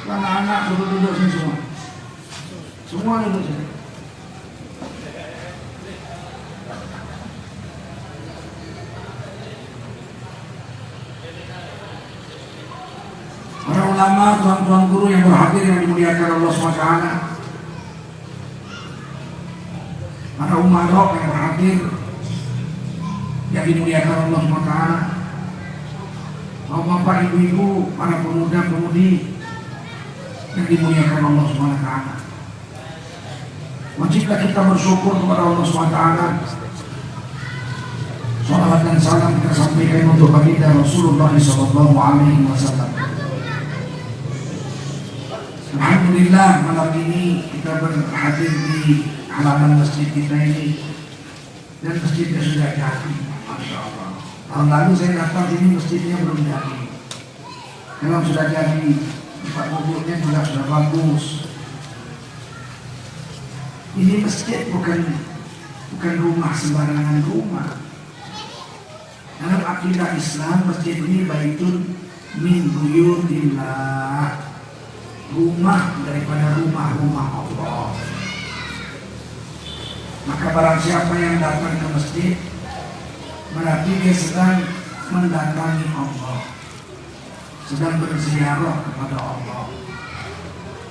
Anak-anak duduk sini semua. Semua duduk sini. Para ulama, tuan-tuan guru yang berhadir yang dimuliakan Allah SWT, para umarok yang berhadir yang dimuliakan Allah SWT, bapak, ibu-ibu, para pemuda-pemudi yang dimuliakan Allah SWT. Wajiblah kita bersyukur kepada Allah SWT. Salawat dan salam kita sampaikan untuk baginda Rasulullah SAW. Alhamdulillah, malam ini kita berhadir di halaman masjid kita ini, dan masjidnya sudah jadi. Masya Allah. Tahun lalu saya datang sini masjidnya belum jadi. Memang sudah jadi, tempat mobilnya juga sudah bagus. Ini masjid bukan rumah sembarangan rumah. Dalam akidah Islam, masjid ini baitun min buyutillah, rumah daripada rumah-rumah Allah. Maka barang siapa yang datang ke masjid, berarti dia sedang mendatangi Allah, sedang berziarah kepada Allah.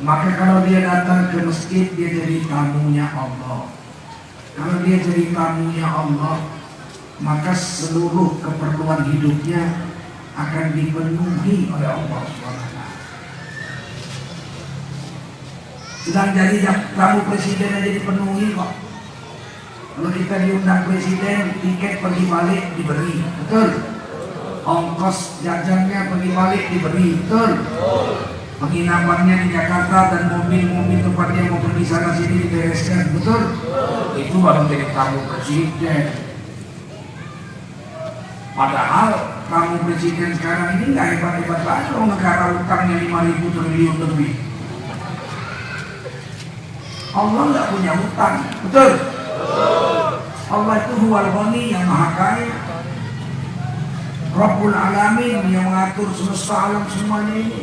Maka kalau dia datang ke masjid, dia jadi tamunya Allah. Kalau dia jadi tamunya Allah, maka seluruh keperluan hidupnya akan dipenuhi oleh Allah SWT. Sedang jadi tamu presiden aja dipenuhi kok. Kalau kita diundang presiden, tiket pergi balik diberi, betul? Ongkos jajannya pergi balik diberi, betul? Penginapannya di Jakarta dan mobil-mobil tempat dia mau pergi sana sini dibereskan, betul? Itu baru jadi tamu presiden. Padahal tamu presiden sekarang ini nggak hebat-hebat banget. Kalau negara utangnya 5.000 triliun lebih. Allah nggak punya utang, betul? Allah itu huwal ghani, yang maha kaya, Rabbul alamin, yang mengatur semesta alam semuanya ini.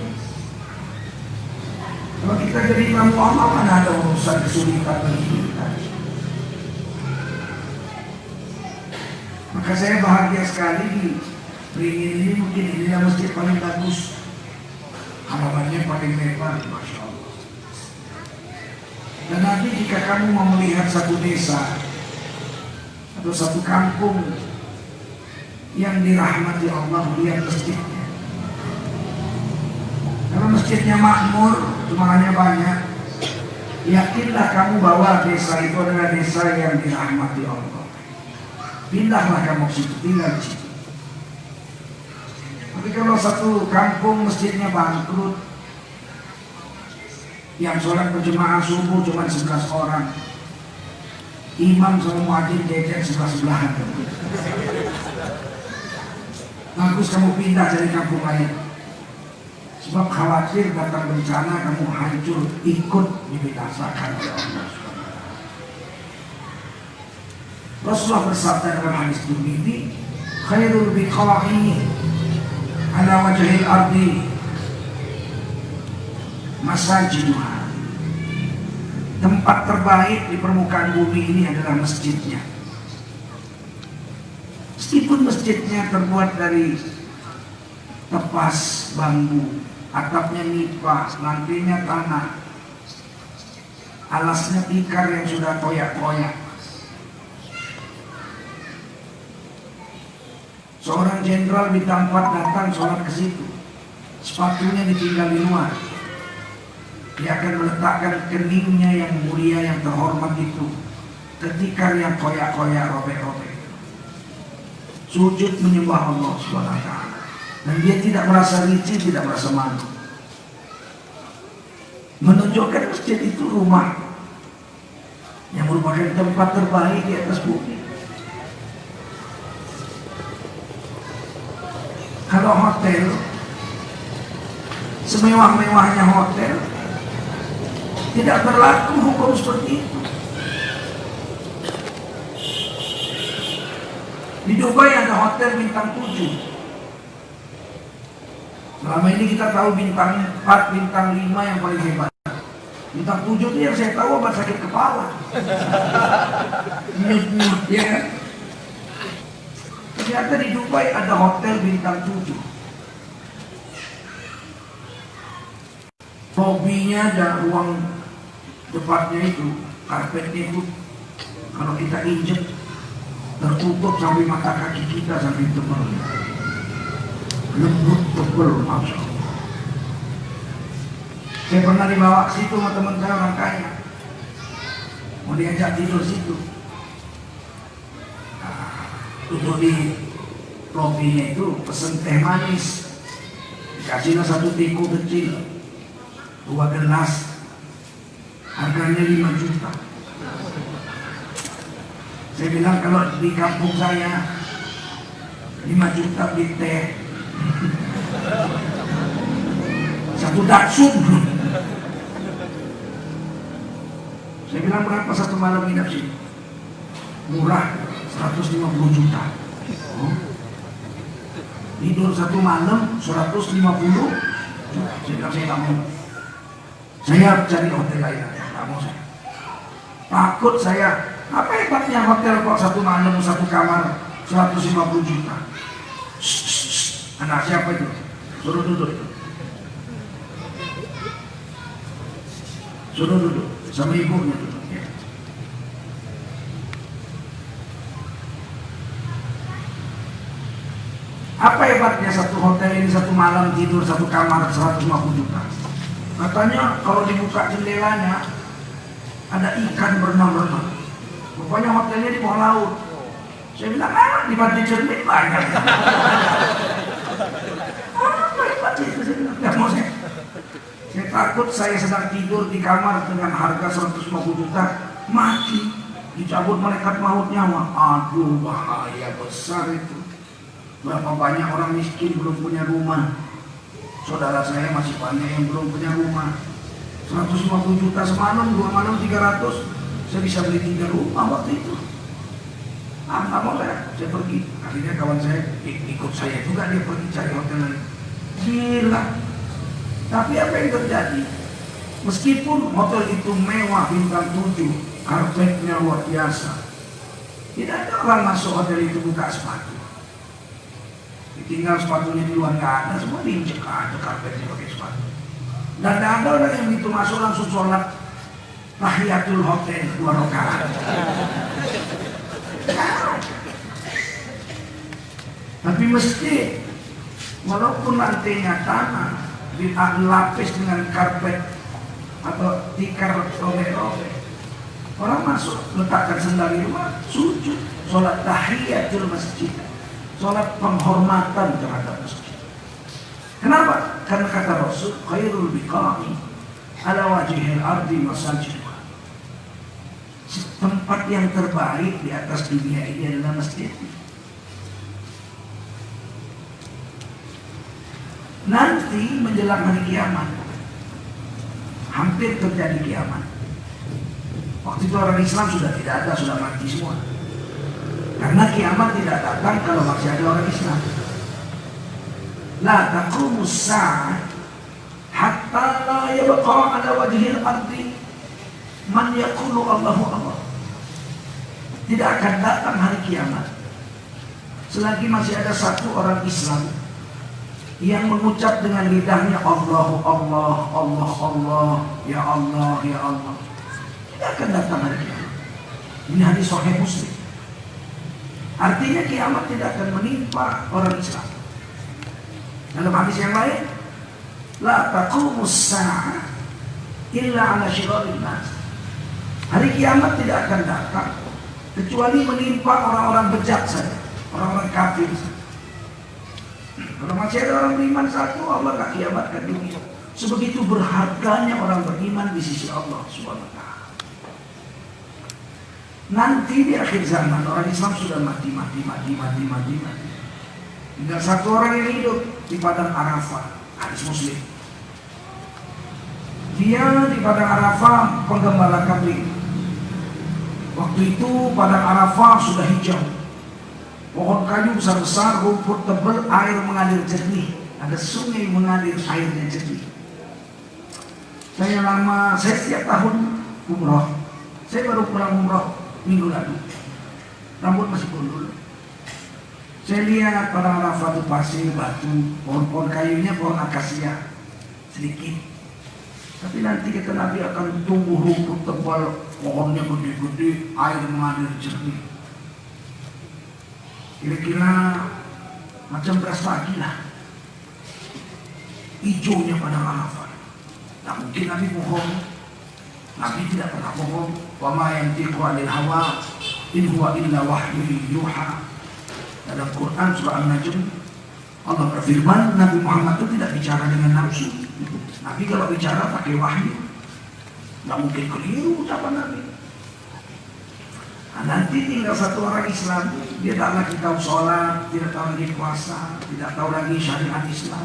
Kalau kita jadi tamu Allah, mana ada urusan kesulitan bagi kita. Maka saya bahagia sekali di Beringin ini. Mungkin inilah masjid paling bagus, halamannya paling lebar, Masya Allah. Dan nanti jika kamu mau melihat satu desa atau satu kampung yang dirahmati Allah, lihat masjidnya. Kalau masjidnya makmur, jemaahnya banyak, yakinlah kamu bahwa desa itu adalah desa yang dirahmati Allah. Pindahlah kamu ke situ, tinggal di situ. Tapi kalau satu kampung masjidnya bangkrut, yang sholat berjemaah subuh cuma 11 orang, imam sama muadzin jajan sebelah-sebelahan, bagus kamu pindah dari kampung lain. Sebab khawatir datang bencana kamu hancur, ikut dibinasakan oleh Allah. Rasulullah bersabda dalam hadis Tirmidzi, khairul biqa'i ala wajhil ardi masajiduha. Tempat terbaik di permukaan bumi ini adalah masjidnya. Meskipun masjidnya terbuat dari tepas bambu, atapnya nipah, lantainya tanah, alasnya tikar yang sudah koyak-koyak. Seorang jenderal bintang 4 datang sholat ke situ, sepatunya ditinggal di luar. Dia akan meletakkan keningnya yang mulia, yang terhormat itu, ketika yang koyak-koyak, robek-robek, sujud menyembah Allah SWT. Dan dia tidak merasa risih, tidak merasa malu, menunjukkan masjid itu rumah yang merupakan tempat terbaik di atas bumi. Kalau hotel, semewah-mewahnya hotel, tidak berlaku hukum seperti itu. Di Dubai ada hotel bintang 7. Selama ini kita tahu bintang 4, bintang 5 yang paling hebat. Bintang 7 itu yang saya tahu obat sakit kepala. Nyut-nyut ya kan. Ternyata di Dubai ada hotel bintang 7. Lobbynya dan ruang depannya itu, karpetnya itu kalau kita injek tertutup sampai mata kaki kita sampai tebal, lembut tebal, masya Allah. Saya pernah dibawa ke situ sama teman saya orang kaya, mau diajak tidur situ. Untuk di lobbynya itu pesen teh manis, dikasihlah 1 teko kecil, 2 gelas, harganya 5 juta. Saya bilang kalau di kampung saya 5 juta beli teh 1 daksun. Saya bilang berapa 1 malam nginap sih? Murah, 150 juta. Tidur 1 malam 150 juta. Saya bilang saya nggak mau. Saya cari hotel lain aja, nggak mau saya. Takut saya. Apa hebatnya hotel kok 1 malam 1 kamar 150 juta? Anak siapa itu? Suruh duduk. Suruh duduk sama ibunya duduk ya. Apa hebatnya satu hotel ini 1 malam tidur 1 kamar 150 juta? Katanya kalau dibuka jendelanya ada ikan berenang-renang. Pokoknya hotelnya di bawah laut. Saya bilang, di pantai cermin banyak. Apa hebat itu? Saya bilang, nggak mau saya. Saya takut saya sedang tidur di kamar dengan harga 150 juta, mati, dicabut malaikat maut nyawa. Aduh, bahaya besar itu. Berapa banyak orang miskin belum punya rumah. Saudara saya masih banyak yang belum punya rumah. 150 juta semalam, 2 malam 300. Saya bisa beli 3 rumah waktu itu. Nggak mau saya pergi. Akhirnya kawan saya ikut saya juga, dia pergi cari hotel lain. Gila. Tapi apa yang terjadi? Meskipun hotel itu mewah bintang 7, karpetnya luar biasa, tidak ada orang masuk hotel itu buka sepatu. Tinggal sepatunya di luar, nggak ada, semua diinjek aja karpetnya pakai sepatu. Dan tidak ada orang yang begitu masuk langsung sholat tahiyatul hotel 2 rakaat. Tapi mesti walaupun lantainya tanah dilapis dengan karpet atau tikar robek-robek, orang masuk letakkan sendal di rumah, sujud, sholat tahiyatul masjid, sholat penghormatan terhadap masjid. Kenapa? Karena kata Rasul, khairul biqa'i ala wajhil ardi masajid. Tempat yang terbaik di atas dunia ini adalah masjid. Nanti menjelang hari kiamat, hampir terjadi kiamat. Waktu itu orang Islam sudah tidak ada, sudah mati semua. Karena kiamat tidak datang kalau masih ada orang Islam. La taqumus sa'ah hatta la yabqa ala wajhil ardi man yaqulu Allahu Allah. Tidak akan datang hari kiamat selagi masih ada satu orang Islam yang mengucap dengan lidahnya Allahu Allah, Allah, Allah, ya Allah, ya Allah. Tidak akan datang hari kiamat. Ini hadis Sahih Muslim. Artinya kiamat tidak akan menimpa orang Islam. Dalam hadis yang lain, la taqumus sa'ah illa ala syirarin nas. Hari kiamat tidak akan datang kecuali menimpa orang-orang bejat saja, orang-orang kafir. Kalau masih ada orang beriman satu, Allah tak kiamatkan dunia. Sebegitu berharganya orang beriman di sisi Allah Subhanahu wa ta'ala. Nanti di akhir zaman orang Islam sudah mati. Tinggal satu orang yang hidup di padang Arafah, hadis Muslim. Dia di padang Arafah penggembala kambing. Waktu itu padang Arafah sudah hijau, pohon kayu besar-besar, rumput tebal, air mengalir jernih. Ada sungai mengalir airnya jernih. Saya setiap tahun umroh. Saya baru pulang umroh minggu lalu. Rambut masih gundul. Saya lihat pada Arafah itu pasir, batu, pohon-pohon kayunya, pohon akasia sedikit. Tapi nanti kata Nabi akan tumbuh rumput tebal, pohonnya gede-gede, air mengalir jernih. Kira-kira macam beras pagi lah. Hijaunya pada Arafah. Tak mungkin Nabi bohong. Nabi tidak pernah bohong. Wa ma yantiqu 'anil hawa in huwa illa wahyu yuha. Dalam Quran surah An-Najm Allah berfirman, Nabi Muhammad itu tidak bicara dengan nafsu. Nabi kalau bicara pakai wahyu. Tidak mungkin keliru ucapan Nabi. Nah, nanti tinggal satu orang Islam, dia tak lagi tahu sholat, tidak tahu lagi puasa, tidak tahu lagi syariat Islam.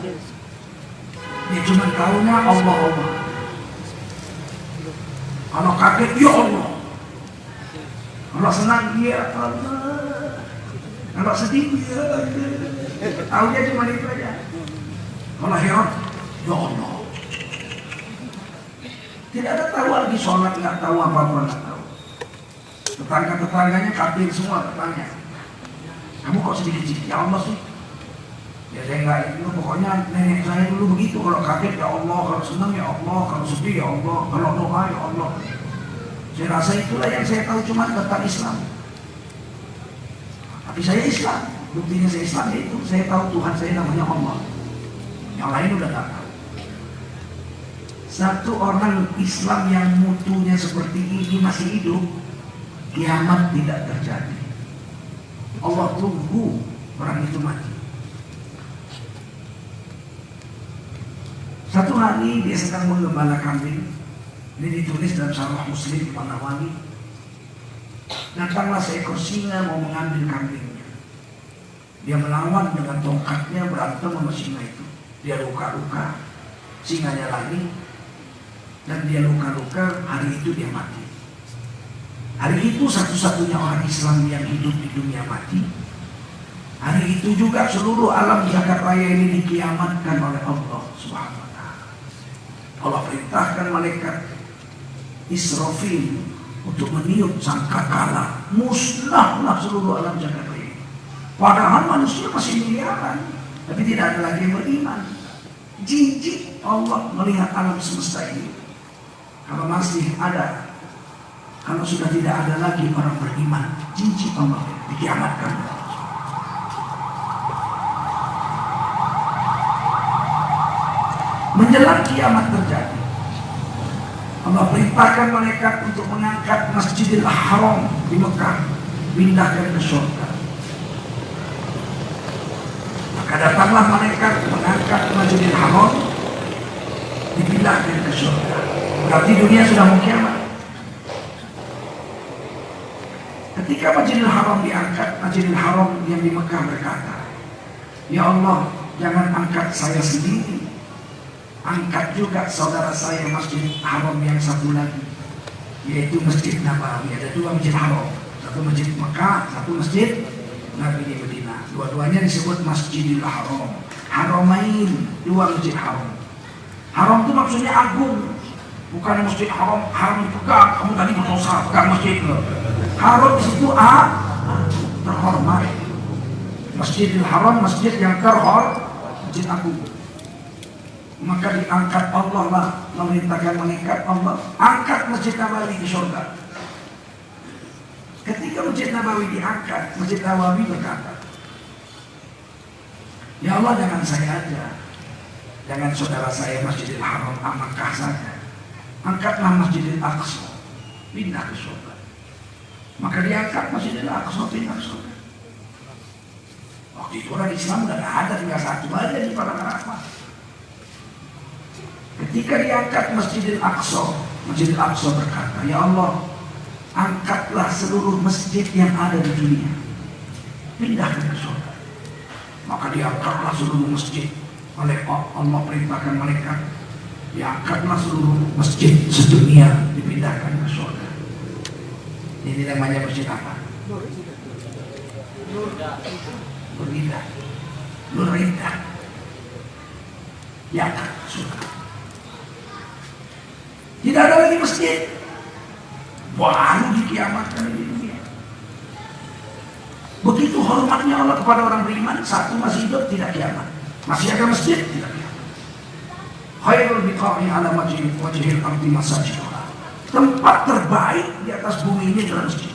Dia cuma tahunya Allah. Kalau kaget, ya Allah. Kalau senang, ya Allah. Kalau sedih, ya Allah. Tahunya cuma itu aja. Kalau heran, ya Allah. Tidak ada tahu lagi sholat, nggak tahu apa-apa, nggak tahu. Tetangga-tetangganya kafir semua tetangga. Kamu kok sedikit-sedikit ya Allah sih? Ya saya nggak itu, pokoknya nenek saya dulu begitu. Kalau kaget ya Allah, kalau senang ya Allah, kalau sedih ya Allah, kalau doa ya Allah. Saya rasa itulah yang saya tahu cuma tentang Islam. Tapi saya Islam, buktinya saya Islam itu saya tahu Tuhan saya namanya Allah. Yang lain udah nggak tahu. Satu orang Islam yang mutunya seperti ini masih hidup, kiamat tidak terjadi. Allah tunggu orang itu mati. Satu hari dia sedang menggembala kambing. Ini ditulis dalam Sahih Muslim Imam Nawawi. Datanglah seekor singa mau mengambil kambingnya. Dia melawan dengan tongkatnya, berantem sama singa itu. Dia luka-luka, singanya lari, dan dia luka-luka. Hari itu dia mati. Hari itu satu-satunya orang Islam yang hidup di dunia mati. Hari itu juga seluruh alam jagat raya ini dikiamatkan oleh Allah Subhanahu wa Ta'ala. Allah perintahkan malaikat Israfil untuk meniup sangkakala, musnahlah seluruh alam jagat raya. Padahal manusia masih miliaran, tapi tidak ada lagi yang beriman. Jijik Allah melihat alam semesta ini. Kalau masih ada, kalau sudah tidak ada lagi orang beriman, jijik Allah dikiamatkan. Menjelang kiamat terjadi, Allah perintahkan malaikat untuk mengangkat Masjidil Haram di Mekah, pindahkan ke surga. Maka datanglah malaikat mengangkat Masjidil Haram, dipindahkan ke surga. Berarti dunia sudah mau kiamat. Ketika Masjidil Haram diangkat, Masjidil Haram yang di Mekah berkata, ya Allah, jangan angkat saya sendiri, angkat juga saudara saya Masjid Haram yang satu lagi, yaitu Masjid Nabawi. Ada dua Masjid Haram, satu Masjid Mekah, satu Masjid Nabi di Madinah. Dua-duanya disebut Masjidil Haram. Haramain, dua Masjid Haram. Haram itu maksudnya agung, bukan Masjid Haram. Haram itu gak, kamu tadi berdosa, gak masjid. Haram itu terhormat. Masjidil Haram, masjid yang terhormat, masjid agung. Maka diangkat Allah lah, memerintahkan malaikat Allah, angkat Masjid Nabawi di surga. Ketika Masjid Nabawi diangkat, Masjid Nabawi berkata, ya Allah, jangan saya aja, jangan saudara saya Masjidil Haram Mekah saja, angkatlah Masjidil Aqsa, pindah ke surga. Maka diangkat Masjidil Aqsa, pindah ke surga. Waktu itu orang Islam udah gak ada, tinggal satu aja di padang Arafah. Ketika diangkat Masjidil Aqsa, Masjidil Aqsa berkata, ya Allah, angkatlah seluruh masjid yang ada di dunia, pindahkan ke surga. Maka diangkatlah seluruh masjid oleh Allah, perintahkan malaikat, diangkatlah seluruh masjid sedunia, dipindahkan ke surga. Ini namanya masjid apa? Nur Indah. Ya kan, sudah. Tidak ada lagi masjid. Baru dikiamatkan di dunia. Begitu hormatnya Allah kepada orang beriman. Satu masih hidup, tidak kiamat. Masih ada masjid, tidak kiamat. Khairul biqa'i ala wajhil ardi masajidullah. Tempat terbaik di atas bumi ini adalah masjid.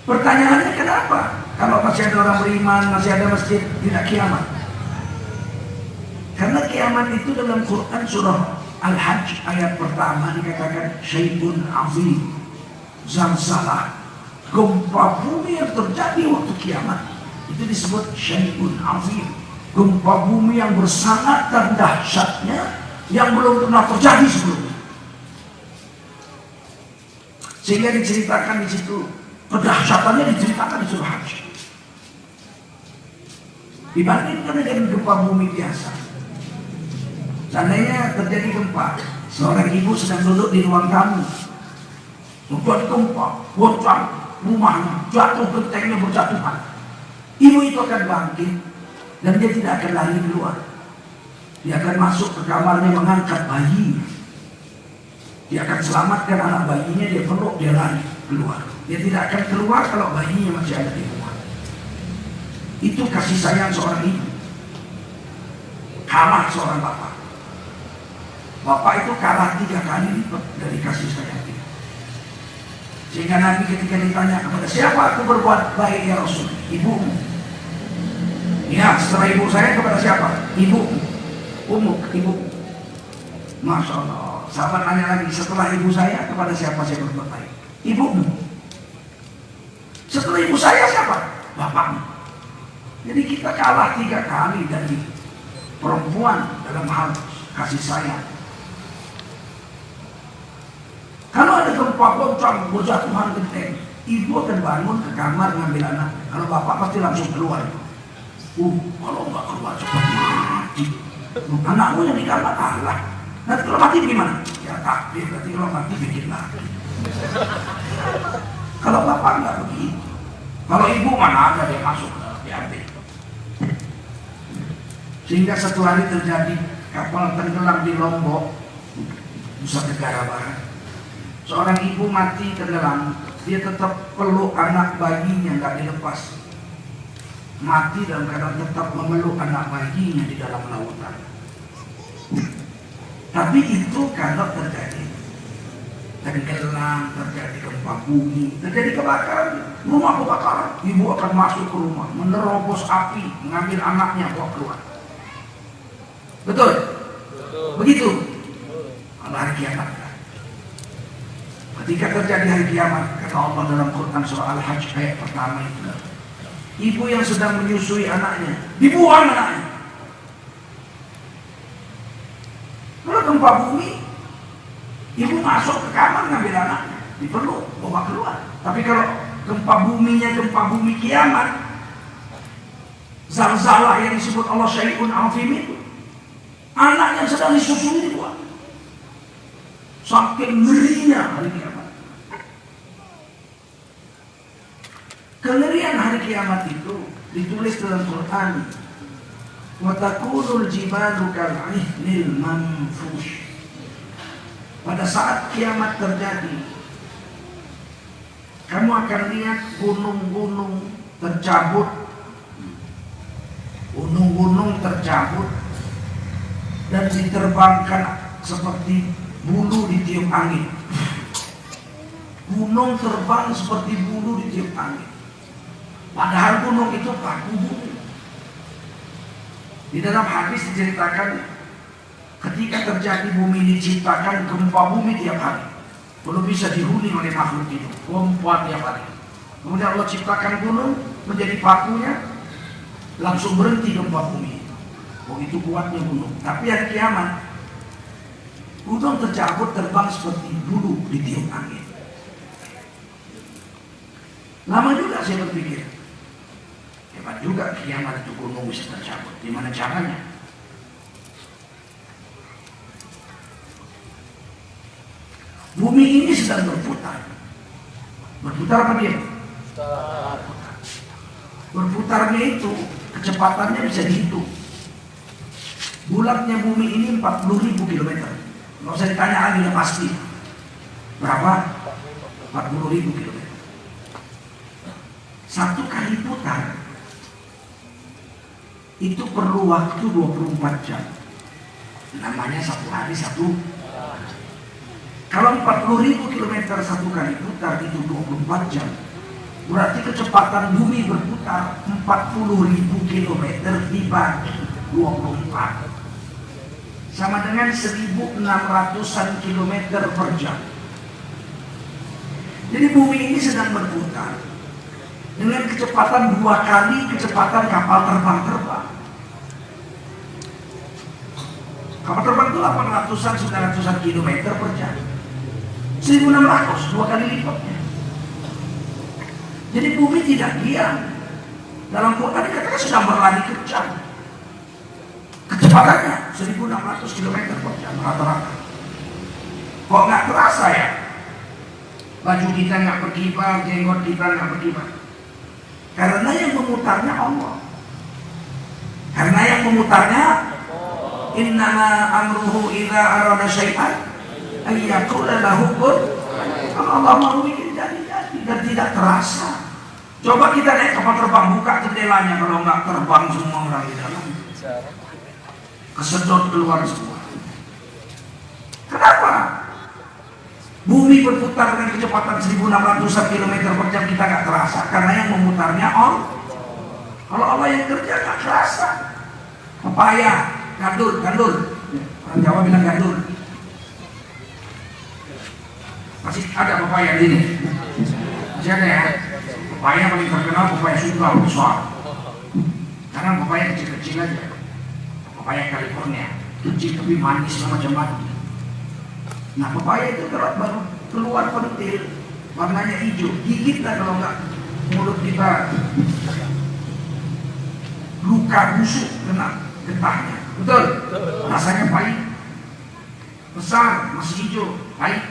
Pertanyaannya kenapa? Kalau masih ada orang beriman, masih ada masjid, tidak kiamat. Karena kiamat itu dalam Quran surah Al-Hajj ayat pertama dikatakan syai'un azim, zalzalah, gempa bumi yang terjadi waktu kiamat itu disebut syai'un azim, gempa bumi yang bersangat dan dahsyatnya yang belum pernah terjadi sebelumnya. Sehingga diceritakan di situ, kedahsyatannya diceritakan di surah Hajj. Dibandingkan dengan gempa bumi biasa. Seandainya terjadi gempa, seorang ibu sedang duduk di ruang tamu, membuat gempa, goncang rumahnya, jatuh gentengnya berjatuhan. Ibu itu akan bangkit dan dia tidak akan lari keluar. Dia akan masuk ke kamarnya mengangkat bayi. Dia akan selamatkan anak bayinya, dia peluk, dia lari keluar. Dia tidak akan keluar kalau bayinya masih ada di rumah. Itu kasih sayang seorang ibu. Kalah seorang bapak. Bapak itu kalah 3 kali lipat dari kasih sayang itu. Sehingga Nabi ketika ditanya kepada siapa aku berbuat baik ya Rasul? Ibumu. Ya, setelah ibu saya kepada siapa? Ibumu. Ibu. Masya Allah. Sahabat nanya lagi, setelah ibu saya kepada siapa saya berbuat baik? Ibumu. Setelah ibu saya siapa? Bapakmu. Jadi kita kalah 3 kali dari perempuan dalam hal kasih sayang. Kalau ada gempa goncang berjatuhan genteng, ibu akan bangun ke kamar ngambil anak. Kalau bapak pasti langsung keluar. Kalau nggak keluar cepat mati. Anakmu yang di kamar kalah. Nanti kalau mati gimana? Ya takdir. Nanti kalau mati bikin lagi. Kalau bapak nggak begitu. Kalau ibu mana ada dia masuk diambil. Sehingga satu hari terjadi kapal tenggelam di Lombok, Nusa Tenggara Barat. Seorang ibu mati tenggelam, dia tetap peluk anak bayinya, nggak dilepas. Mati dalam keadaan tetap memeluk anak bayinya di dalam lautan. Tapi itu kalau terjadi tenggelam, terjadi gempa bumi, terjadi kebakaran, rumah kebakaran, ibu akan masuk ke rumah, menerobos api, mengambil anaknya, bawa keluar. Betul? Begitu? Kalau hari kiamat. Ketika terjadi hari kiamat, kata Allah dalam Quran surah Al-Hajj ayat pertama itu, ibu yang sedang menyusui anaknya, dibuang anaknya. Kalau gempa bumi, ibu masuk ke kamar ngambil anaknya, dipeluk, bawa keluar. Tapi kalau gempa bumi kiamat, zalzalah yang disebut Allah syai'un azim itu, anak yang sedang disusui dibuang. Saking ngerinya hari kiamat. Kengerian hari kiamat itu ditulis dalam Quran. Wa takunul jibalu kal'ihnil manfush. Pada saat kiamat terjadi, kamu akan lihat gunung-gunung tercabut. Gunung-gunung tercabut dan diterbangkan seperti bulu ditiup angin. Gunung terbang seperti bulu ditiup angin. Padahal gunung itu paku bumi. Di dalam hadis diceritakan ketika terjadi bumi diciptakan gempa bumi tiap hari. Belum bisa dihuni oleh makhluk itu. Gempa tiap hari. Kemudian Allah ciptakan gunung menjadi pakunya, langsung berhenti gempa bumi. Begitu kuatnya gunung. Tapi hari kiamat, gunung tercabut terbang seperti bulu ditiup angin. Lama juga saya berpikir, hebat juga kiamat itu gunung bisa tercabut. Gimana caranya? Bumi ini sedang berputar. Berputar apa dia? Berputarnya itu Kecepatannya bisa dihitung. Bulatnya bumi ini 40.000 kilometer. Nggak usah ditanya lagi, udah pasti. Berapa? 40.000 kilometer. Satu kali putar itu perlu waktu 24 jam. Namanya satu hari satu. Kalau 40.000 kilometer satu kali putar itu 24 jam. Berarti kecepatan bumi berputar 40.000 kilometer dibagi 24 sama dengan 1.600-an kilometer per jam. Jadi bumi ini sedang berputar dengan kecepatan 2 kali kecepatan kapal terbang. Kapal terbang itu 800-an, 900-an kilometer per jam. 1.600, 2 kali lipatnya. Jadi bumi tidak diam. Dalam Quran dikatakan sedang berlari kencang. Kecepatannya 1.600 km per jam rata-rata. Kok nggak terasa ya? Baju kita nggak berkibar, jenggot kita nggak berkibar. Karena yang memutarnya Allah. Karena yang memutarnya innama amruhu idza arada syai'an ayyaqula lahu kun. Kalau Allah mau bikin jadi dan tidak terasa. Coba kita naik kapal terbang, buka jendelanya, kalau nggak terbang semua orang di dalam. Kesedot keluar semua. Kenapa? Bumi berputar dengan kecepatan 1.600 km per jam kita nggak terasa, karena yang memutarnya Allah. Kalau Allah yang kerja nggak terasa. Pepaya, gandul. Orang Jawa bilang gandul. Masih ada pepaya di sini. Masih ada ya. Pepaya paling terkenal pepaya Sunda besar. Karena pepaya kecil-kecil aja. Pepaya California kecil tapi manis macam-macam. Nah pepaya itu kalau baru keluar pentil warnanya hijau, gigit lah kalau nggak mulut kita luka busuk kena getahnya, betul? Rasanya pahit, besar masih hijau, pahit.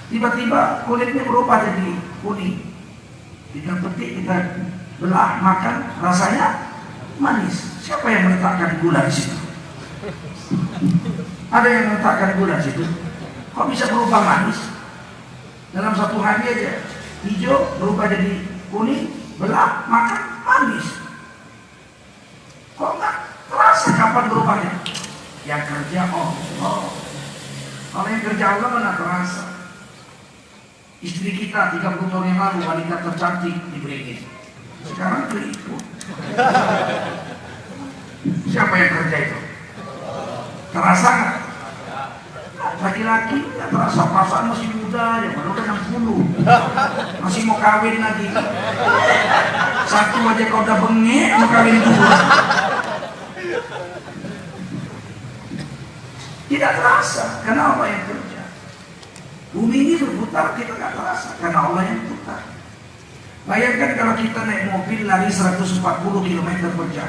Tiba-tiba kulitnya berubah jadi kuning. Kita petik, kita belah, makan, rasanya manis. Siapa yang meletakkan gula di situ? Ada yang meletakkan gula di situ? Kok bisa berubah manis? Dalam satu hari aja, hijau berubah jadi kuning, belah, makan, manis. Kok nggak terasa kapan berubahnya? Yang kerja Allah. Kalau yang kerja Allah mana terasa? Istri kita 30 tahun yang lalu wanita tercantik diberi, sekarang keriput. Siapa yang kerja itu? Terasa nggak? Laki-laki nggak terasa, perasaan masih muda ya, baru udah 60, masih mau kawin lagi. Satu aja kau udah bengek, mau kawin 2. Tidak terasa, karena Allah yang kerja. Bumi ini berputar, kita nggak terasa, karena Allah yang putar. Bayangkan kalau kita naik mobil lari 140 km per jam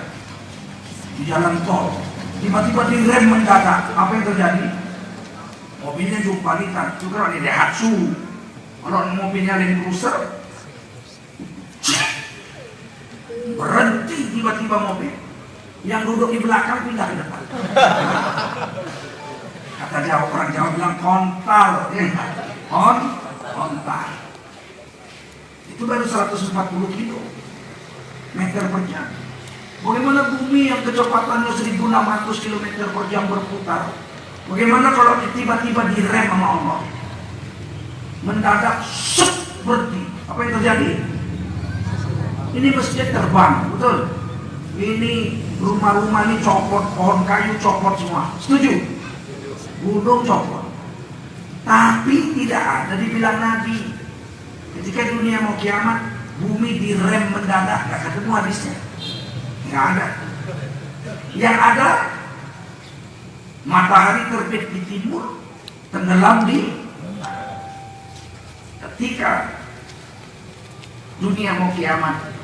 di jalan tol, tiba-tiba direm mendadak, apa yang terjadi? Mobilnya jumpalitan, itu kan ini Daihatsu. Kalau mobilnya Land Cruiser, berhenti tiba-tiba mobil, yang duduk di belakang pindah ke depan. Kata Jawa, orang Jawa bilang kontal, kontal. Itu baru 140 km per jam. Bagaimana bumi yang kecepatannya 1.600 km per jam berputar? Bagaimana kalau tiba-tiba direm sama Allah? Mendadak berhenti. Apa yang terjadi? Ini masjid terbang, betul? Ini rumah-rumah ini copot, pohon kayu copot semua. Setuju? Gunung copot. Tapi tidak ada dibilang Nabi. Ketika dunia mau kiamat, bumi direm mendadak, gak ketemu hadisnya. Gak ada. Yang ada, matahari terbit di timur, tenggelam di barat. Ketika dunia mau kiamat,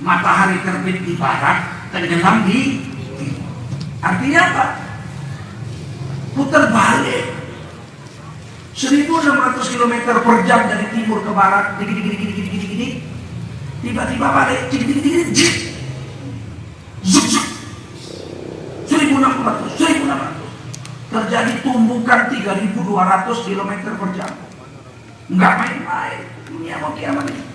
matahari terbit di barat, tenggelam di timur. Artinya apa? Putar balik 1.600 km per jam dari timur ke barat, tiba-tiba balik, terjadi tumbukan 3.200 km per jam. Enggak main-main dunia mau kiamat ini.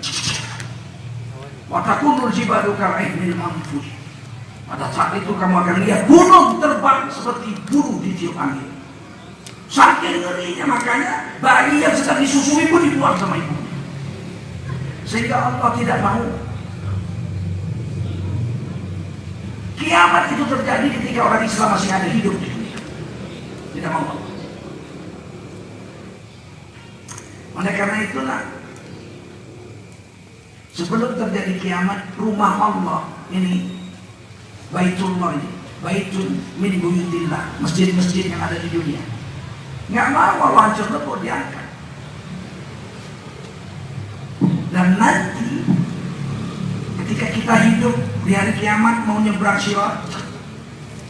Watakunul jibalu ka'ainil manfus. Pada saat itu kamu akan lihat gunung terbang seperti burung ditiup angin. Saking ngerinya, makanya bayi yang sedang disusui pun dibuang sama ibu. Sehingga Allah tidak mau kiamat itu terjadi ketika orang Islam masih ada hidup di dunia. Tidak mau Allah. Oleh karena itulah, sebelum terjadi kiamat, rumah Allah ini, Baitullah ini, Baitun min buyutillah, masjid-masjid yang ada di dunia, nggak mau Allah hancur lebur, diangkat. Dan nanti ketika kita hidup di hari kiamat mau nyebrang Sirat,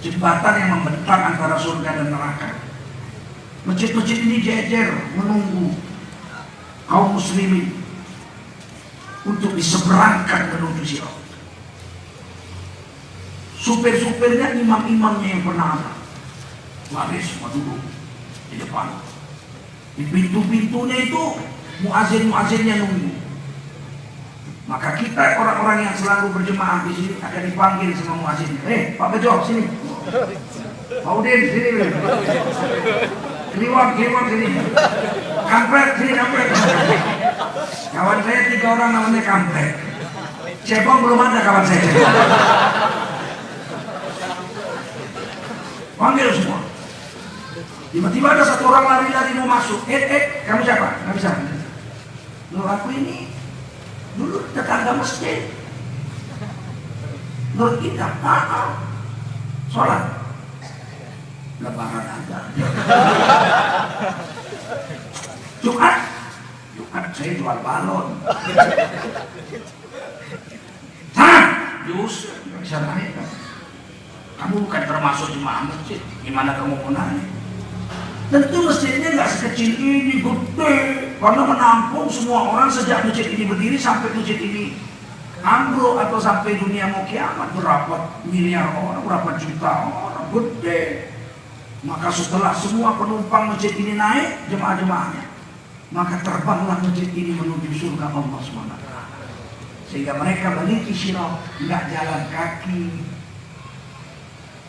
jembatan yang membentang antara surga dan neraka, masjid-masjid ini jejer menunggu kaum muslimin untuk diseberangkan menuju Sirat. Supir-supirnya imam-imamnya yang pernah ada, lari semua duduk di depan. Di pintu-pintunya itu muazin-muazinnya nunggu. Maka kita orang-orang yang selalu berjemaah di sini akan dipanggil sama muazinnya. Pak Bejo sini. Pak Udin sini. Kliwon sini. Kampret sini, kampret. Kawan saya 3 orang namanya kampret. Cepong belum ada kawan saya. Panggil semua. Tiba-tiba ada satu orang lari-lari mau masuk. Kamu siapa? Nggak bisa. Loh, aku ini dulu tetangga masjid. Nur kita, sholat. Lebaran ada. Jumat saya jual balon. Justru nggak bisa naik. Kamu bukan termasuk jemaah masjid. Gimana kamu mau naik? Tentu masjidnya nggak sekecil ini, gede. Karena menampung semua orang sejak masjid ini berdiri sampai masjid ini ambruk atau sampai dunia mau kiamat. Berapa miliar orang, berapa juta orang, gede. Maka setelah semua penumpang masjid ini naik, jemaah-jemaahnya, maka terbanglah masjid ini menuju surga Allah SWT. Sehingga mereka meniti Sirat, nggak jalan kaki,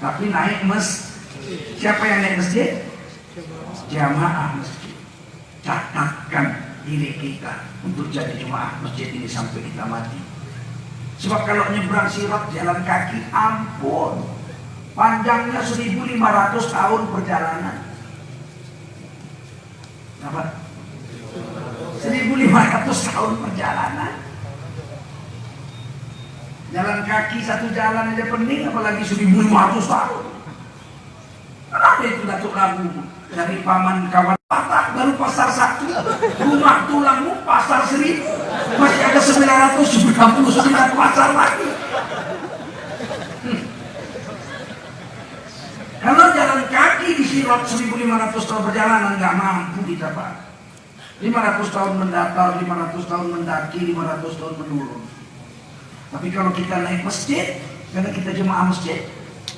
tapi naik masjid. Siapa yang naik masjid? Jamaah masjid. Catatkan diri kita untuk jadi jemaah masjid ini sampai kita mati. Sebab kalau nyebrang Sirat jalan kaki, ampun, panjangnya 1.500 tahun perjalanan. Apa? 1.500 tahun perjalanan. Jalan kaki satu jalan aja pening, apalagi 1.500 tahun. Kenapa itu Datuk Lagu dari paman kawan patah baru pasar 1, rumah tulangmu pasar 1.000, masih ada 999 pasar lagi. Kalau jalan kaki di Sirat 1.500 tahun perjalanan nggak mampu kita Pak. 500 tahun mendatar, 500 tahun mendaki, 500 tahun menurun. Tapi kalau kita naik masjid, karena kita jemaah masjid,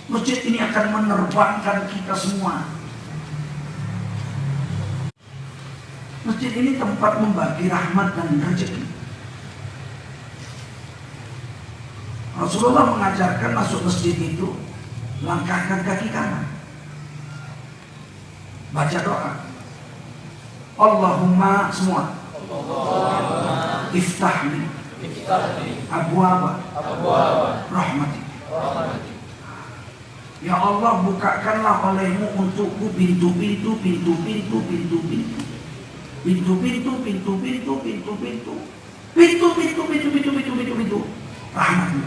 masjid ini akan menerbangkan kita semua. Masjid ini tempat membagi rahmat dan rezeki. Rasulullah mengajarkan masuk masjid itu, langkahkan kaki kanan, baca doa, Allahumma semua, iftahli abwaaba rahmati. Ya Allah, bukakanlah olehmu untukku pintu-pintu rahmatmu.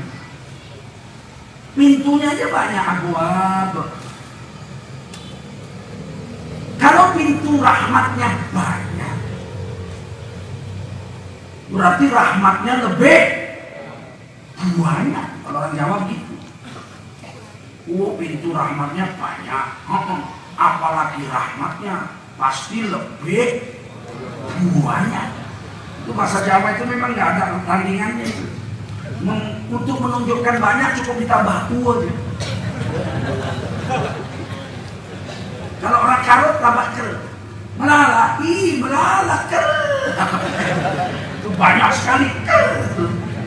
Pintunya aja banyak, abwaab. Kalau pintu rahmatnya banyak, berarti rahmatnya lebih banyak. Kalau orang Jawa gitu. Pintu rahmatnya banyak, apalagi rahmatnya pasti lebih banyak. Itu bahasa Jawa itu memang nggak ada tandingannya. Untuk menunjukkan banyak cukup ditambah aja. Kalau orang martabak ker. Melala, melala ker. Itu banyak sekali ker.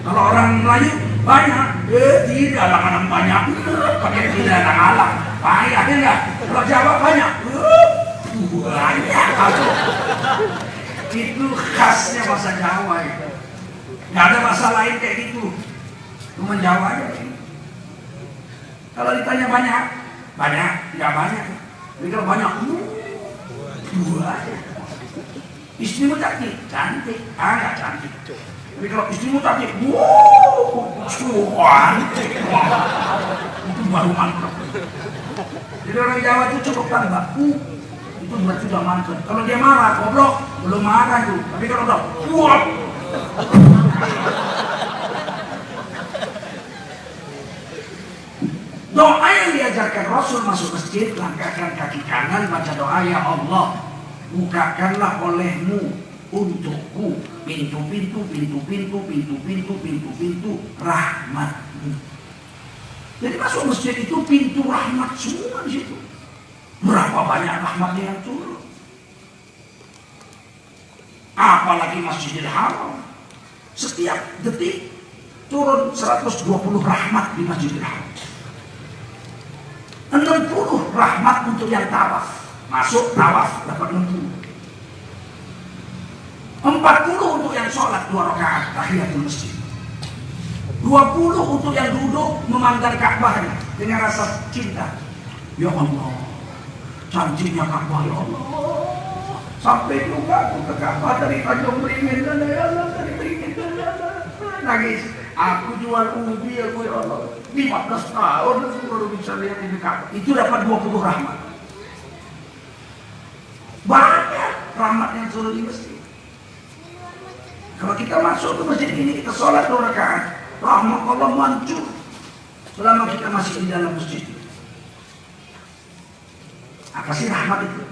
Kalau orang Melayu banyak, tidak lah mana banyak. Pakai tidak ada ngalah. Payah ya enggak? Kalau Jawa banyak, banyak. Itu khasnya bahasa Jawa itu. Nggak ada bahasa lain kayak gitu. Cuma Jawa aja. Kalau ditanya banyak, nggak banyak. Tapi kalau banyak, banyak. Istrimu cantik, nggak cantik. Tapi kalau istrimu cantik, cantik. Itu baru mantap. Jadi orang Jawa itu cukup tambah, itu berarti sudah mantap. Kalau dia marah, goblok, belum marah itu. Tapi kalau udah, doa yang diajarkan Rasul masuk masjid, langkahkan kaki kanan, baca doa, ya Allah, bukakanlah olehmu untukku pintu rahmatmu. Jadi masuk masjid itu pintu rahmat semua di situ. Berapa banyak rahmatnya yang turun. Apalagi Masjidil Haram. Setiap detik turun 120 rahmat di Masjidil Haram. 60 rahmat untuk yang tawaf. Masuk tawaf dapat 60. 40 untuk yang sholat 2 rakaat tahiyatul masjid. 20 untuk yang duduk memandang Ka'bahnya dengan rasa cinta. Ya Allah, cantiknya Ka'bah ya Allah. Sampai juga aku ke Ka'bah dari Tanjung Beringin dan ya Allah, dari Beringin dan ya Allah. Nangis. Aku jual ubi aku ya Allah. 15 tahun aku baru bisa lihat ini Ka'bah. Itu dapat 20 rahmat. Banyak rahmat yang turun di masjid. Kalau kita masuk ke masjid ini, kita sholat 2 rakaat, rahmat Allah muncul selama kita masih di dalam masjid. Apa sih rahmat itu?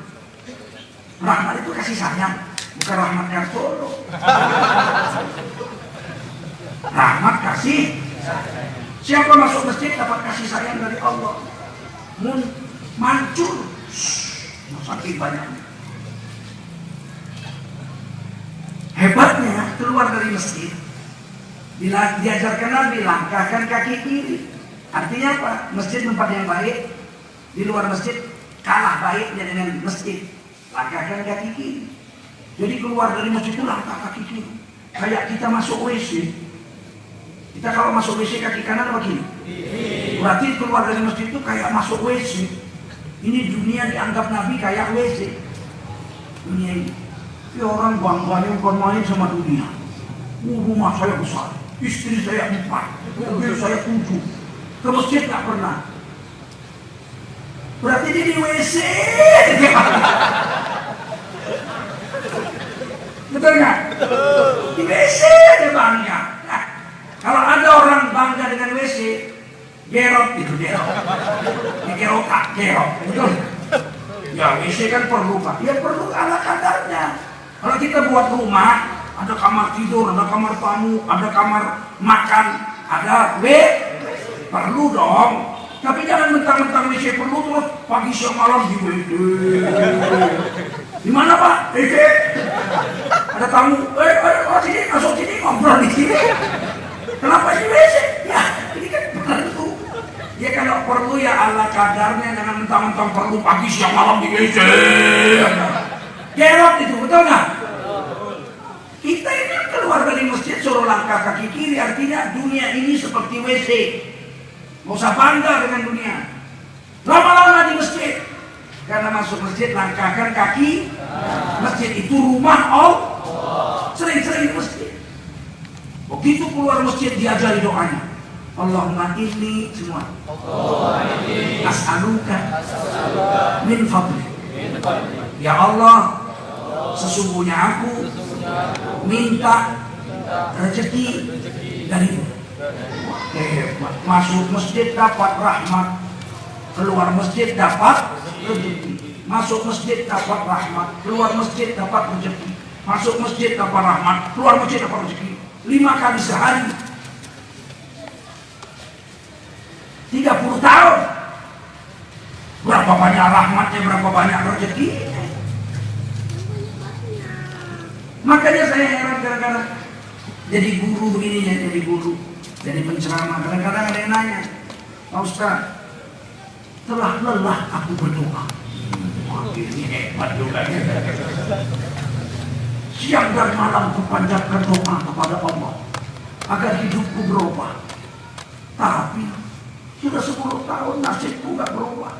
Rahmat itu kasih sayang, bukan rahmat kartolo. Rahmat kasih. Siapa masuk masjid dapat kasih sayang dari Allah. Muncul. Saking banyaknya. Hebatnya keluar dari masjid, diajarkan Nabi langkahkan kaki kiri. Artinya apa? Masjid tempat yang baik, di luar masjid kalah baiknya dengan masjid. Langkahkan kaki kiri. Jadi keluar dari masjid itu langkah kaki kiri. Kayak kita masuk WC. Kita kalau masuk WC kaki kanan apa kiri? Berarti keluar dari masjid itu kayak masuk WC. Ini dunia dianggap Nabi kayak WC. Dunia ini. Ya orang bangganya bukan main sama dunia. Rumah saya besar, istri saya 4, mobil saya 7. Ke masjid tak pernah. Berarti dia di WC. Betul nggak? Di WC dia bangga. Nah, kalau ada orang bangga dengan WC, gerok itu gerok. Di gerok, betul? Ya WC kan perlu Pak. Ya perlu ala kadarnya. Kalau kita buat rumah, ada kamar tidur, ada kamar tamu, ada kamar makan, ada perlu dong. Tapi jangan mentang-mentang WC perlu terus pagi siang malam di WC. Di mana Pak? WC. Ada tamu, sini masuk sini ngobrol di sini. Kenapa di WC? Ya, ini kan perlu. Ya kalau perlu ya ala kadarnya, jangan mentang-mentang perlu pagi siang malam di WC. Gerot itu, betul nggak? Kita ini keluar dari masjid suruh langkah kaki kiri, artinya dunia ini seperti WC. Nggak usah bangga dengan dunia. Lama-lama di masjid, karena masuk masjid langkahkan kaki. Masjid itu rumah Allah. Sering-sering di masjid. Begitu keluar masjid diajari doanya. Allahumma inni semua. As'aluka min fadli. Ya Allah, sesungguhnya aku minta rezeki darimu. Masuk masjid dapat rahmat, keluar masjid dapat rezeki. Masuk masjid dapat rahmat, keluar masjid dapat rezeki. Masuk masjid dapat rahmat, keluar masjid dapat rezeki. 5 kali sehari, 30 tahun. Berapa banyak rahmatnya, berapa banyak rezeki. Makanya saya heran kadang-kadang jadi guru begini ya, jadi guru, jadi penceramah. Kadang-kadang ada yang nanya, Pak Ustaz, telah lelah aku berdoa. Wah, ini hebat juga ya. Siang dan malam kupanjatkan doa kepada Allah agar hidupku berubah. Tapi sudah 10 tahun nasibku gak berubah.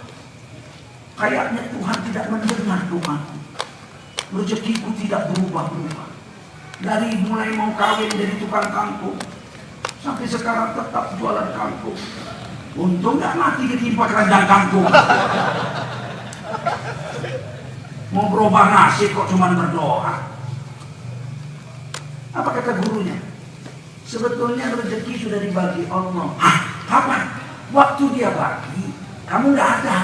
Kayaknya Tuhan tidak mendengar doaku. Rezekiku tidak berubah-ubah. Dari mulai mau kawin jadi tukang kangkung sampai sekarang tetap jualan kangkung. Untung gak mati ketimpa keranjang kangkung. Mau berubah nasib kok cuma berdoa. Apa kata gurunya? Sebetulnya rezeki sudah dibagi Allah. Hah? Kapan? Waktu dia bagi, kamu nggak ada.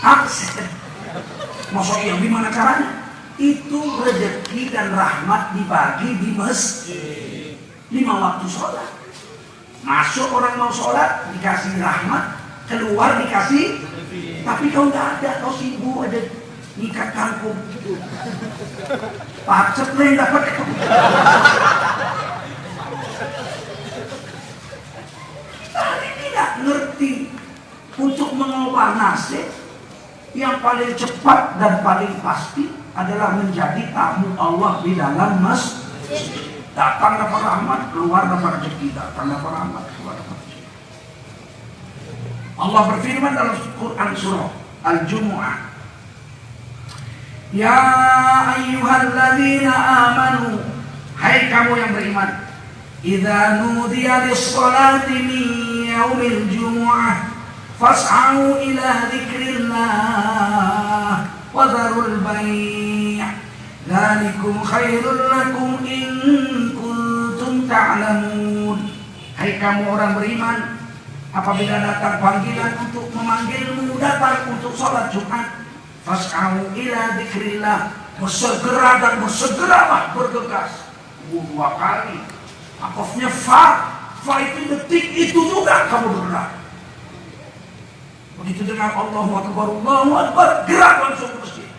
Akses. Masuk yang gimana caranya? Itu rezeki dan rahmat dibagi di masjid. 5 waktu sholat. Masuk orang mau sholat dikasih rahmat, keluar dikasih. Tapi kau nggak ada, kau sibuk ada ikat kangkung. Pacet lah yang dapat. Tadi tidak ngerti untuk mengubah nasib. Yang paling cepat dan paling pasti adalah menjadi tamu Allah di dalam masjid. Datang dapat rahmat, keluar dapat rezeki. Datang dapat rahmat, keluar dapat rezeki. Allah berfirman dalam Quran surah Al-Jumu'ah, Ya ayyuhalladzina amanu, hai kamu yang beriman, idza nudiya lis-sholati min yaumil jumu'ah fas'au ila dzikrillah wa dzarul bai', dzalikum khairul lakum in kuntum ta'lamun. Hai kamu orang beriman, apabila datang panggilan untuk memanggilmu datang untuk sholat Jumat, fas'au ila dzikrillah, bersegera dan bersegeralah, bergegas. 2 kali. Akofnya fa itu detik itu juga kamu bergerak. Begitu dengar Allahu Akbar, gerak langsung ke masjid.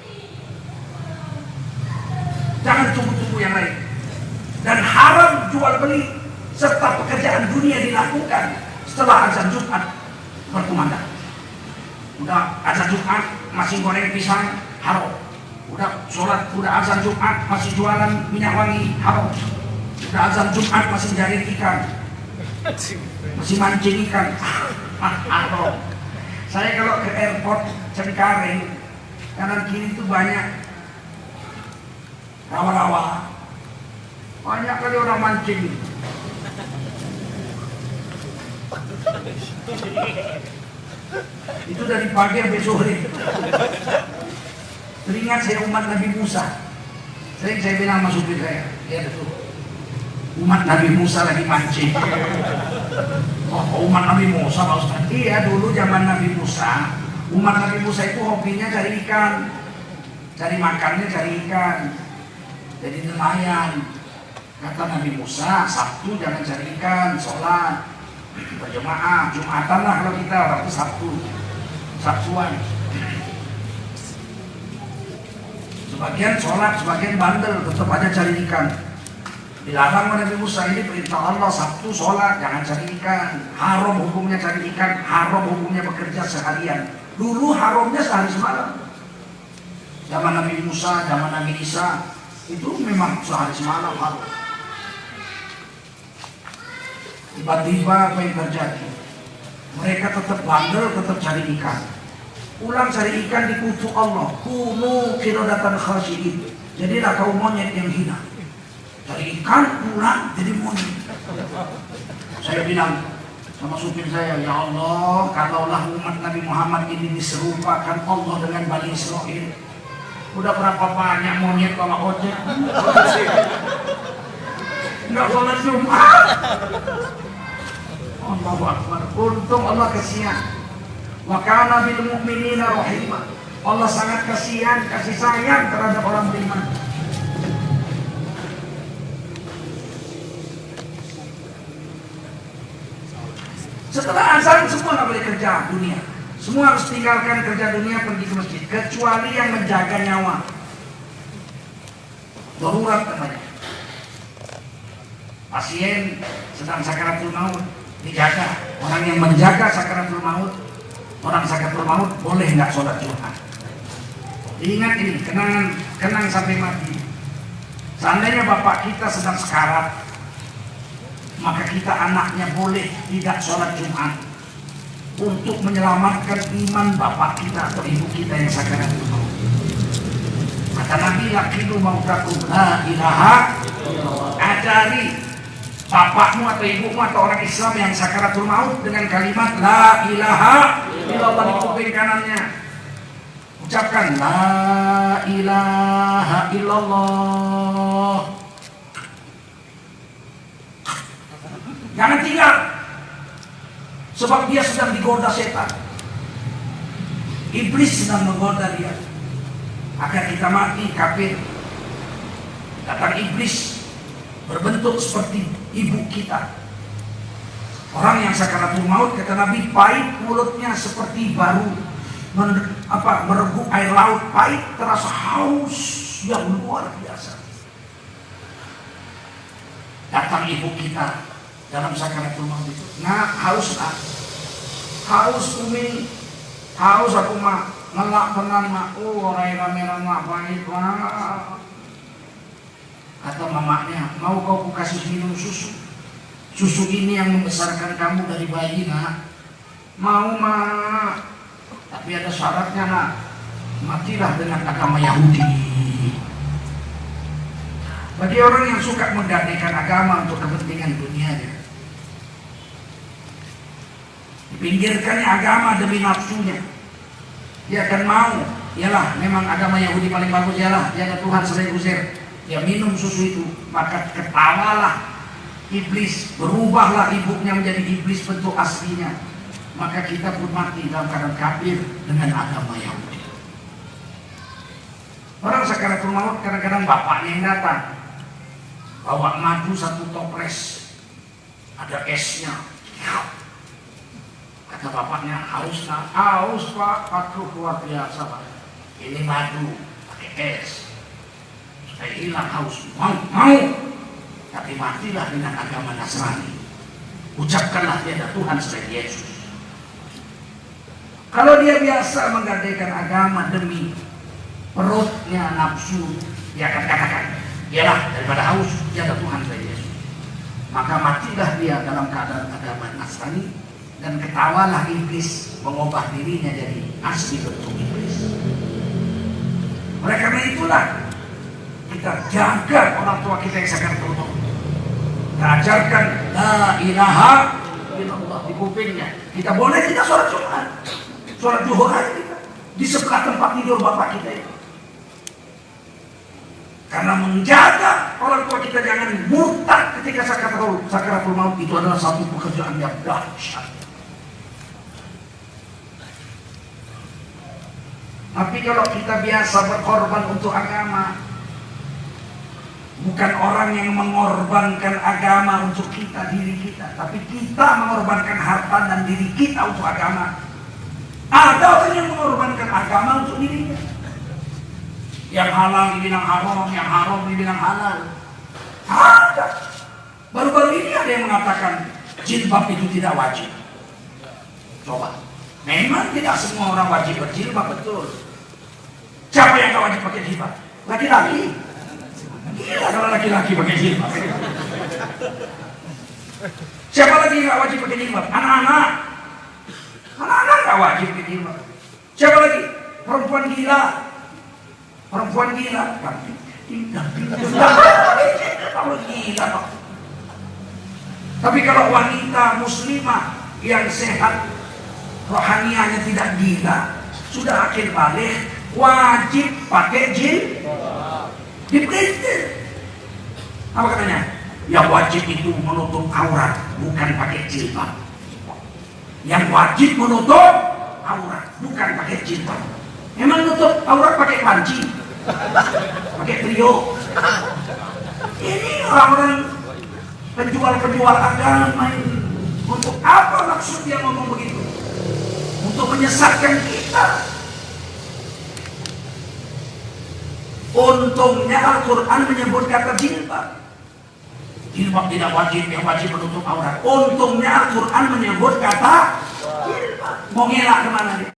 Jangan tunggu-tunggu yang lain. Dan haram jual beli serta pekerjaan dunia dilakukan setelah azan Jumat berkumandang. Udah azan Jumat masih goreng pisang, haram. Udah sholat, udah azan Jumat masih jualan minyak wangi, haram. Udah azan Jumat masih jaring ikan, masih mancing ikan, haram. Saya kalau ke airport Cengkareng, kanan kiri itu banyak rawa-rawa, banyak kali orang mancing. Itu dari pagi sampai sore. Teringat saya umat Nabi Musa. Sering saya bilang sama supir saya, lihat itu, umat Nabi Musa lagi mancing. Oh, umat Nabi Musa Pak Ustaz? Iya, dulu zaman Nabi Musa, umat Nabi Musa itu hobinya cari ikan, cari makannya cari ikan. Jadi nelayan. Kata Nabi Musa, Sabtu jangan cari ikan, sholat berjemaah, Jumatan lah kalau kita, waktu Sabtuan. Sebagian sholat, sebagian bandel, tetap aja cari ikan. Dilarang oleh Nabi Musa, ini perintah Allah, Sabtu sholat, jangan cari ikan. Haram hukumnya cari ikan, haram hukumnya bekerja seharian. Dulu haramnya sehari semalam. Zaman Nabi Musa, zaman Nabi Isa, itu memang sehari semalam haram. Tiba-tiba apa yang terjadi? Mereka tetap bandel, tetap cari ikan. Pulang cari ikan di kutu Allah. Kunu qiradatan khasyi'in. Jadilah kaum monyet yang hina. Cari ikan, pulang jadi monyet. Saya bilang sama supir saya, ya Allah, kalaulah umat Nabi Muhammad ini diserupakan Allah dengan Bani Israel, udah berapa banyak monyet kalau ojek. Enggak sholat Jumat. Allahu Akbar. Untung Allah kasihan. Wa kana bil mu'minina rahimah. Allah sangat kasihan, kasih sayang terhadap orang beriman. Setelah azan semua nggak boleh kerja dunia. Semua harus tinggalkan kerja dunia, pergi ke masjid, kecuali yang menjaga nyawa. Darurat namanya. Pasien sedang sakaratul maut dijaga. Orang yang menjaga sakaratul maut, orang sakaratul maut boleh nggak sholat Jumat. Ingat ini, kenang sampai mati. Seandainya bapak kita sedang sekarat, maka kita anaknya boleh tidak sholat Jumat untuk menyelamatkan iman bapak kita atau ibu kita yang sakaratul maut. Kata Nabi, lakilu mautakum la ilaha illallah. Ajari bapakmu atau ibumu atau orang Islam yang sakaratul maut dengan kalimat la ilaha illallah di kuping kanannya. Ucapkan la ilaha illallah. Jangan tinggal, sebab dia sedang digoda setan. Iblis sedang menggoda dia agar kita mati kafir. Datang iblis berbentuk seperti ibu kita. Orang yang sakaratul maut, kata Nabi, pahit mulutnya seperti baru mereguk air laut, pahit, terasa haus yang luar biasa. Datang ibu kita dalam sakaratul maut itu, nah haus lah, haus umi, haus aku mah ngelak penan mak, orang ramai mak pahit lah. Kata mamanya, mau kau kasih minum susu? Susu ini yang membesarkan kamu dari bayi nak. Mau mak, tapi ada syaratnya nak. Matilah dengan agama Yahudi. Bagi orang yang suka menggadaikan agama untuk kepentingan dunianya, dipinggirkannya agama demi nafsunya. Dia akan mau, ialah memang agama Yahudi paling bagus, ialah dia ada Tuhan selain Uzair. Dia minum susu itu, maka ketawalah iblis, berubahlah ibunya menjadi iblis bentuk aslinya. Maka kita pun mati dalam keadaan kafir dengan agama Yahudi. Orang sakaratul maut kadang-kadang bapaknya yang datang, bawa madu satu toples, ada esnya. Kata bapaknya, haus nak? Haus pak, aduh luar biasa pak. Ini madu, pakai es. Supaya hilang haus, mau. Tapi matilah dengan agama Nasrani. Ucapkanlah tiada Tuhan selain Yesus. Kalau dia biasa menggadaikan agama demi perutnya nafsu, dia akan katakan, ialah daripada haus tiada Tuhan selain Yesus. Maka matilah dia dalam keadaan agama Nasrani, dan ketawalah iblis mengubah dirinya jadi asli bentuk iblis. Oleh karena itulah kita jaga orang tua kita yang sakaratul maut. Kita ajarkan la ilaha illallah di kupingnya. Kita boleh kita sholat Jumat, sholat zuhur aja kita di sebelah tempat tidur bapak kita itu. Karena menjaga orang tua kita jangan murtad ketika sakaratul maut itu adalah satu pekerjaan yang dahsyat. Tapi kalau kita biasa berkorban untuk agama, bukan orang yang mengorbankan agama untuk kita, diri kita, tapi kita mengorbankan harta dan diri kita untuk agama. Ada orang yang mengorbankan agama untuk dirinya. Yang halal dibilang haram, yang haram dibilang halal. Ada. Baru-baru ini ada yang mengatakan jilbab itu tidak wajib. Coba. Memang tidak semua orang wajib berjilbab, betul. Siapa yang gak wajib pakai jilbab? Laki-laki. Gila kalau laki-laki pakai jilbab. Siapa lagi yang gak wajib pakai jilbab? Anak-anak. Anak-anak gak wajib pakai jilbab. Siapa lagi? Perempuan gila. Perempuan gila. Kalau gila. Tapi kalau wanita muslimah yang sehat, rohanianya tidak gila, sudah akhir balik, wajib pakai jilbab. Diperintil. Apa katanya? Yang wajib itu menutup aurat, bukan pakai jilbab. Yang wajib menutup aurat, bukan pakai jilbab. Memang menutup aurat pakai panci, pakai trio. Ini orang-orang penjual-penjual agama ini. Untuk apa maksud dia ngomong begitu? Untuk menyesatkan kita. Untungnya Al-Quran menyebut kata jilbab. Jilbab tidak wajib, yang wajib menutup aurat. Untungnya Al-Quran menyebut kata jilbab. Mau ngelak kemana dia?